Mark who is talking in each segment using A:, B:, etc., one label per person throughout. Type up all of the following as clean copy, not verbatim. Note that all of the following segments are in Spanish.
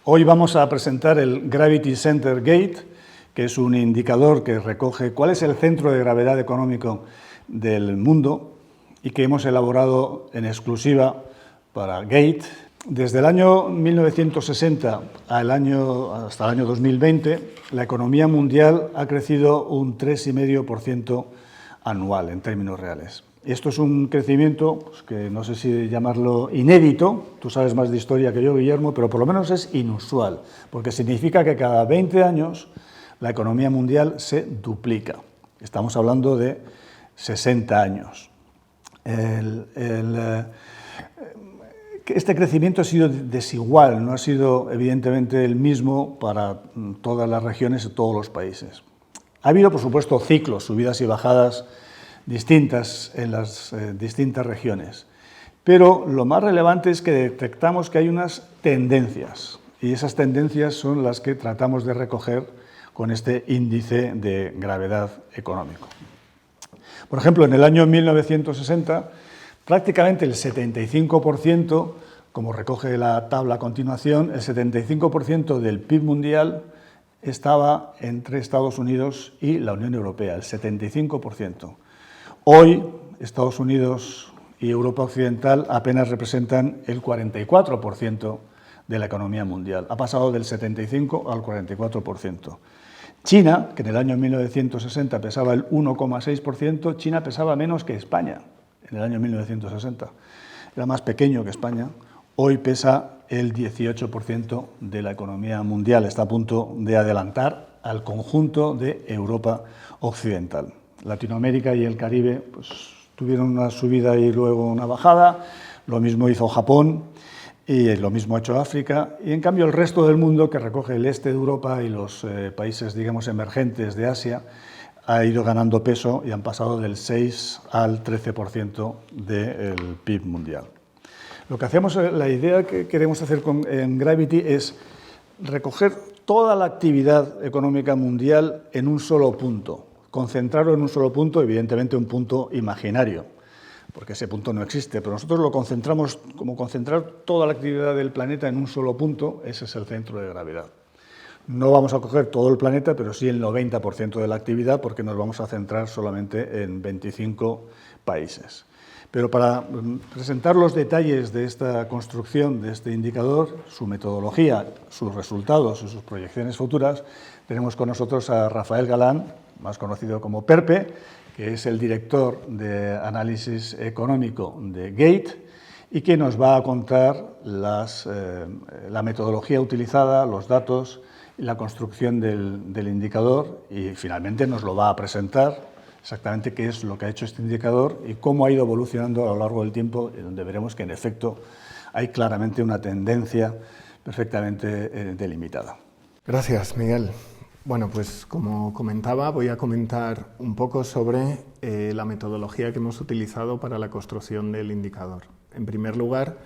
A: Hoy vamos a presentar el Gravity Center Gate, que es un indicador que recoge cuál es el centro de gravedad económico del mundo y que hemos elaborado en exclusiva para Gate. Desde el año 1960 hasta el año 2020, la economía mundial ha crecido un 3,5% anual en términos reales. Esto es un crecimiento pues, que no sé si llamarlo inédito, tú sabes más de historia que yo, Guillermo, pero por lo menos es inusual, porque significa que cada 20 años la economía mundial se duplica. Estamos hablando de 60 años. Este crecimiento ha sido desigual, no ha sido evidentemente el mismo para todas las regiones y todos los países. Ha habido, por supuesto, ciclos, subidas y bajadas distintas en las distintas regiones, pero lo más relevante es que detectamos que hay unas tendencias, y esas tendencias son las que tratamos de recoger con este índice de gravedad económico. Por ejemplo, en el año 1960, prácticamente el 75%, como recoge la tabla a continuación, el 75% del PIB mundial estaba entre Estados Unidos y la Unión Europea, el 75%. Hoy, Estados Unidos y Europa Occidental apenas representan el 44% de la economía mundial. Ha pasado del 75% al 44%. China, que en el año 1960 pesaba el 1,6%, China pesaba menos que España en el año 1960. Era más pequeño que España. Hoy pesa el 18% de la economía mundial. Está a punto de adelantar al conjunto de Europa Occidental. Latinoamérica y el Caribe pues, tuvieron una subida y luego una bajada. Lo mismo hizo Japón y lo mismo ha hecho África. Y en cambio el resto del mundo, que recoge el este de Europa y los países, digamos, emergentes de Asia, ha ido ganando peso y han pasado del 6 al 13% del PIB mundial. Lo que hacemos, la idea que queremos hacer en Gravity es recoger toda la actividad económica mundial en un solo punto, concentrarlo en un solo punto, evidentemente un punto imaginario, porque ese punto no existe, pero nosotros lo concentramos como concentrar toda la actividad del planeta en un solo punto, ese es el centro de gravedad. No vamos a coger todo el planeta, pero sí el 90% de la actividad, porque nos vamos a centrar solamente en 25 países. Pero para presentar los detalles de esta construcción, de este indicador, su metodología, sus resultados y sus proyecciones futuras, tenemos con nosotros a Rafael Galán, más conocido como Perpe, que es el director de análisis económico de Gate y que nos va a contar la metodología utilizada, los datos y la construcción del indicador y finalmente nos lo va a presentar exactamente qué es lo que ha hecho este indicador y cómo ha ido evolucionando a lo largo del tiempo, donde veremos que en efecto hay claramente una tendencia perfectamente delimitada.
B: Gracias, Miguel. Bueno, pues como comentaba, voy a comentar un poco sobre la metodología que hemos utilizado para la construcción del indicador. En primer lugar,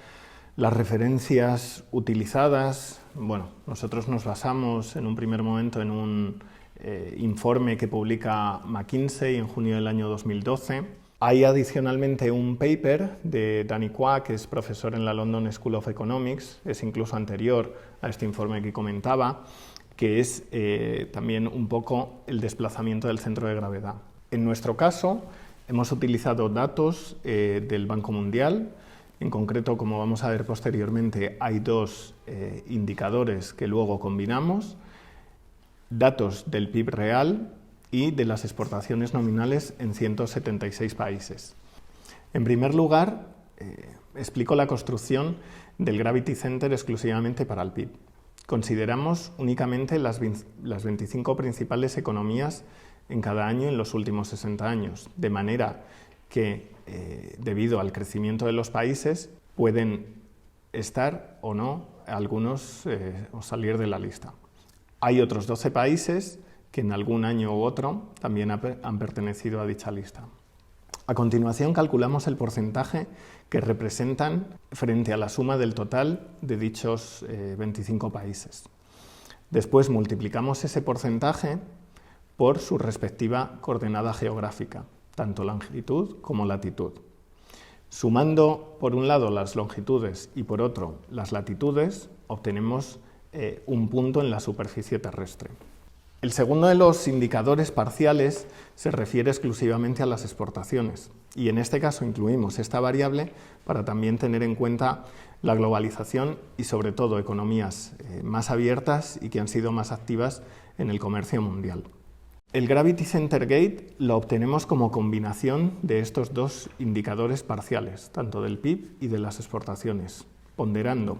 B: las referencias utilizadas, bueno, nosotros nos basamos en un primer momento en un informe que publica McKinsey en junio del año 2012. Hay adicionalmente un paper de Danny Quah, que es profesor en la London School of Economics, es incluso anterior a este informe que comentaba, que es también un poco el desplazamiento del centro de gravedad. En nuestro caso, hemos utilizado datos del Banco Mundial. En concreto, como vamos a ver posteriormente, hay dos indicadores que luego combinamos, datos del PIB real y de las exportaciones nominales en 176 países. En primer lugar, explico la construcción del Gravity Center exclusivamente para el PIB. Consideramos únicamente las 25 principales economías en cada año en los últimos 60 años, de manera que, debido al crecimiento de los países, pueden estar o no algunos o salir de la lista. Hay otros 12 países que en algún año u otro también han pertenecido a dicha lista. A continuación calculamos el porcentaje que representan frente a la suma del total de dichos 25 países. Después multiplicamos ese porcentaje por su respectiva coordenada geográfica, tanto longitud como latitud. Sumando por un lado las longitudes y por otro las latitudes, obtenemos un punto en la superficie terrestre. El segundo de los indicadores parciales se refiere exclusivamente a las exportaciones y en este caso incluimos esta variable para también tener en cuenta la globalización y sobre todo economías más abiertas y que han sido más activas en el comercio mundial. El Gravity Center Gate lo obtenemos como combinación de estos dos indicadores parciales, tanto del PIB y de las exportaciones, ponderando.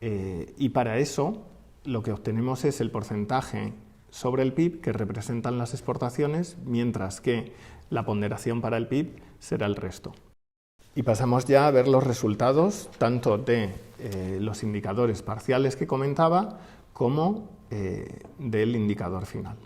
B: Y para eso lo que obtenemos es el porcentaje sobre el PIB que representan las exportaciones, mientras que la ponderación para el PIB será el resto. Y pasamos ya a ver los resultados tanto de los indicadores parciales que comentaba como del indicador final.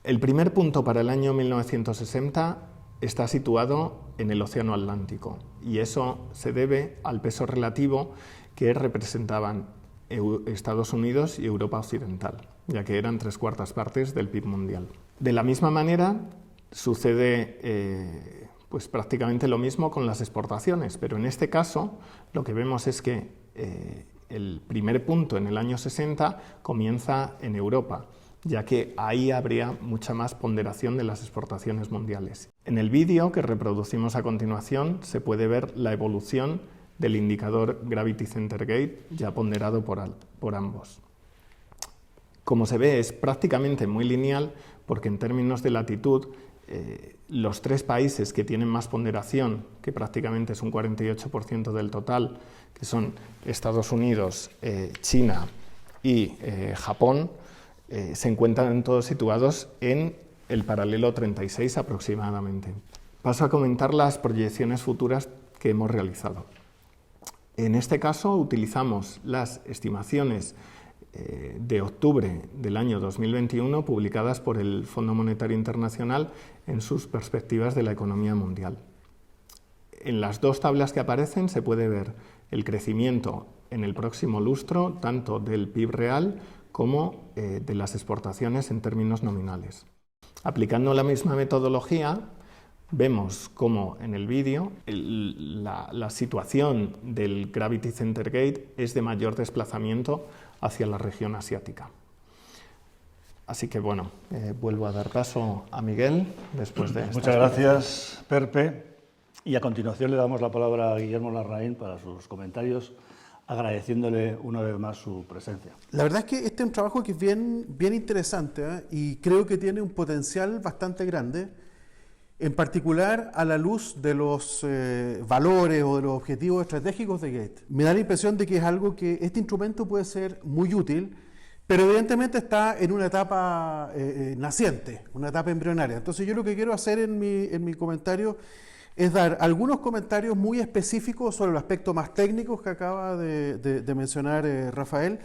B: El primer punto para el año 1960 está situado en el Océano Atlántico y eso se debe al peso relativo que representaban Estados Unidos y Europa Occidental, ya que eran 3/4 partes del PIB mundial. De la misma manera sucede pues prácticamente lo mismo con las exportaciones, pero en este caso lo que vemos es que el primer punto en el año 60 comienza en Europa, ya que ahí habría mucha más ponderación de las exportaciones mundiales. En el vídeo que reproducimos a continuación se puede ver la evolución del indicador Gravity Center Gate ya ponderado por ambos. Como se ve, es prácticamente muy lineal porque en términos de latitud los tres países que tienen más ponderación, que prácticamente es un 48% del total, que son Estados Unidos, China y Japón, se encuentran todos situados en el paralelo 36 aproximadamente. Paso a comentar las proyecciones futuras que hemos realizado. En este caso utilizamos las estimaciones de octubre del año 2021 publicadas por el Fondo Monetario Internacional en sus perspectivas de la economía mundial. En las dos tablas que aparecen se puede ver el crecimiento en el próximo lustro tanto del PIB real como de las exportaciones en términos nominales. Aplicando la misma metodología, vemos cómo en el vídeo la situación del Gravity Center Gate es de mayor desplazamiento hacia la región asiática. Así que bueno, vuelvo a dar paso a Miguel después de esta
A: Muchas gracias, Perpe. Y a continuación le damos la palabra a Guillermo Larraín para sus comentarios, agradeciéndole una vez más su presencia.
C: La verdad es que este es un trabajo que es bien interesante, y creo que tiene un potencial bastante grande, en particular a la luz de los valores o de los objetivos estratégicos de Gate. Me da la impresión de que es algo que este instrumento puede ser muy útil, pero evidentemente está en una etapa naciente, una etapa embrionaria. Entonces yo lo que quiero hacer en mi comentario es dar algunos comentarios muy específicos sobre el aspecto más técnico que acaba de mencionar Rafael,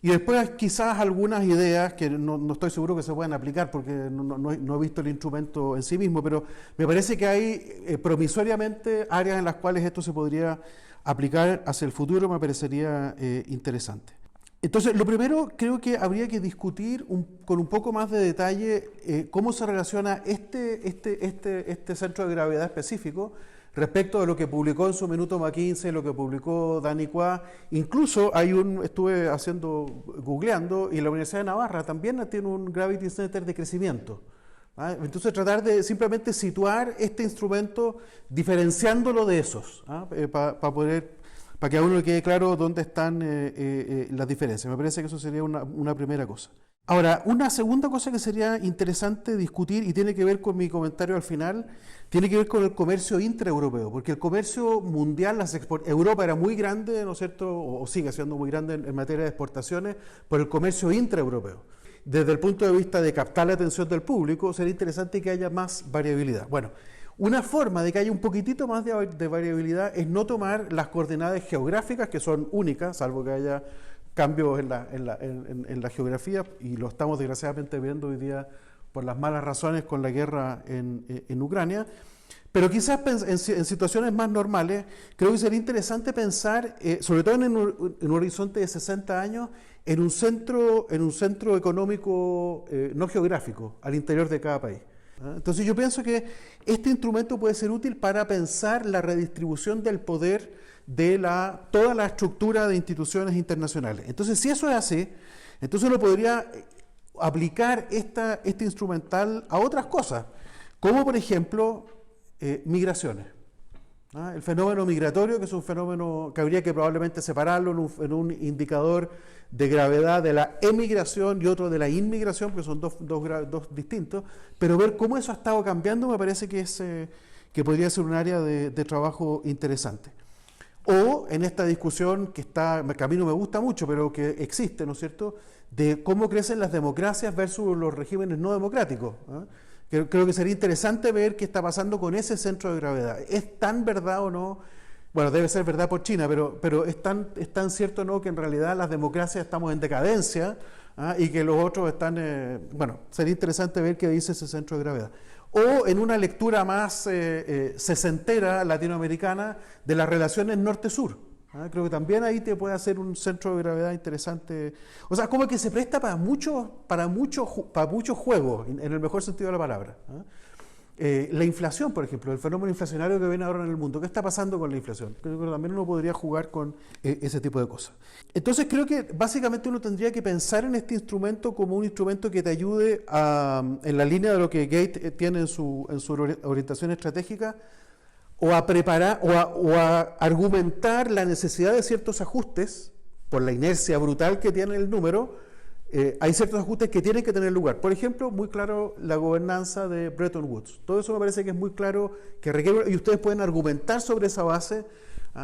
C: y después quizás algunas ideas que no estoy seguro que se puedan aplicar porque no he visto el instrumento en sí mismo, pero me parece que hay promisoriamente áreas en las cuales esto se podría aplicar hacia el futuro, me parecería interesante. Entonces, lo primero, creo que habría que discutir con un poco más de detalle cómo se relaciona este centro de gravedad específico respecto de lo que publicó en su minuto McKinsey, lo que publicó Danny Quah. Incluso estuve googleando, y la Universidad de Navarra también tiene un Gravity Center de crecimiento. Entonces, tratar de simplemente situar este instrumento diferenciándolo de esos, para que a uno le quede claro dónde están las diferencias. Me parece que eso sería una primera cosa. Ahora, una segunda cosa que sería interesante discutir, y tiene que ver con mi comentario al final, tiene que ver con el comercio intraeuropeo, porque el comercio mundial, Europa era muy grande, ¿no es cierto?, o sigue siendo muy grande en materia de exportaciones, por el comercio intraeuropeo. Desde el punto de vista de captar la atención del público, sería interesante que haya más variabilidad. Bueno, una forma de que haya un poquitito más de variabilidad es no tomar las coordenadas geográficas, que son únicas, salvo que haya cambios en la geografía, y lo estamos desgraciadamente viendo hoy día por las malas razones con la guerra en Ucrania. Pero quizás en situaciones más normales, creo que sería interesante pensar, sobre todo en un horizonte de 60 años, en un centro económico no geográfico, al interior de cada país. Entonces yo pienso que este instrumento puede ser útil para pensar la redistribución del poder de toda la estructura de instituciones internacionales. Entonces, si eso es así, entonces uno podría aplicar este instrumental a otras cosas, como por ejemplo migraciones. El fenómeno migratorio, que es un fenómeno que habría que probablemente separarlo en un indicador de gravedad de la emigración y otro de la inmigración, porque son dos distintos, pero ver cómo eso ha estado cambiando me parece que podría ser un área de trabajo interesante. O en esta discusión que a mí no me gusta mucho, pero que existe, ¿no es cierto?, de cómo crecen las democracias versus los regímenes no democráticos. Creo que sería interesante ver qué está pasando con ese centro de gravedad. ¿Es tan verdad o no? Bueno, debe ser verdad por China, pero es tan cierto o no que en realidad las democracias estamos en decadencia y que los otros están... bueno, sería interesante ver qué dice ese centro de gravedad. O en una lectura más sesentera latinoamericana de las relaciones norte-sur. Creo que también ahí te puede hacer un centro de gravedad interesante. O sea, como que se presta para muchos juegos, en el mejor sentido de la palabra. La inflación, por ejemplo, el fenómeno inflacionario que viene ahora en el mundo. ¿Qué está pasando con la inflación? Creo que también uno podría jugar con ese tipo de cosas. Entonces creo que básicamente uno tendría que pensar en este instrumento como un instrumento que te ayude en la línea de lo que Gates tiene en su orientación estratégica, o a preparar o a argumentar la necesidad de ciertos ajustes por la inercia brutal que tiene el número. Hay ciertos ajustes que tienen que tener lugar. Por ejemplo, muy claro la gobernanza de Bretton Woods. Todo eso me parece que es muy claro, que requiere, y ustedes pueden argumentar sobre esa base,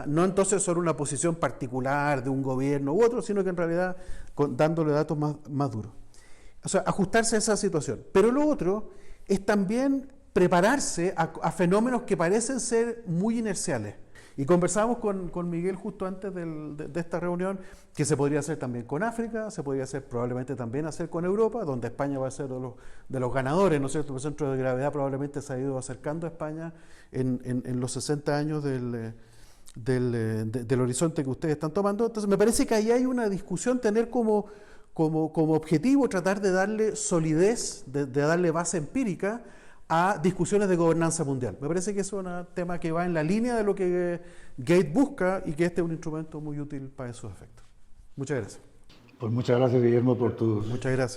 C: no entonces sobre una posición particular de un gobierno u otro, sino que en realidad dándole datos más duros. O sea, ajustarse a esa situación. Pero lo otro es también prepararse a fenómenos que parecen ser muy inerciales. Y conversábamos con Miguel justo antes de esta reunión, que se podría hacer también con África, se podría hacer probablemente también hacer con Europa, donde España va a ser de los ganadores, ¿no es cierto? El centro de gravedad probablemente se ha ido acercando a España en los 60 años del horizonte que ustedes están tomando. Entonces me parece que ahí hay una discusión, tener como objetivo tratar de darle solidez, de darle base empírica a discusiones de gobernanza mundial. Me parece que es un tema que va en la línea de lo que Gates busca y que este es un instrumento muy útil para esos efectos. Muchas gracias.
A: Pues muchas gracias, Guillermo, por tus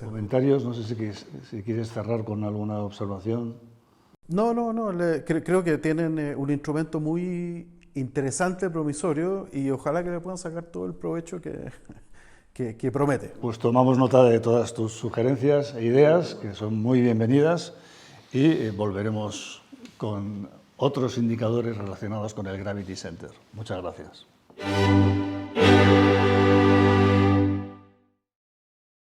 C: comentarios.
A: No sé si quieres cerrar con alguna observación.
C: No. Creo que tienen un instrumento muy interesante, promisorio, y ojalá que le puedan sacar todo el provecho que promete.
A: Pues tomamos nota de todas tus sugerencias e ideas, que son muy bienvenidas, y volveremos con otros indicadores relacionados con el Gravity Center. Muchas gracias.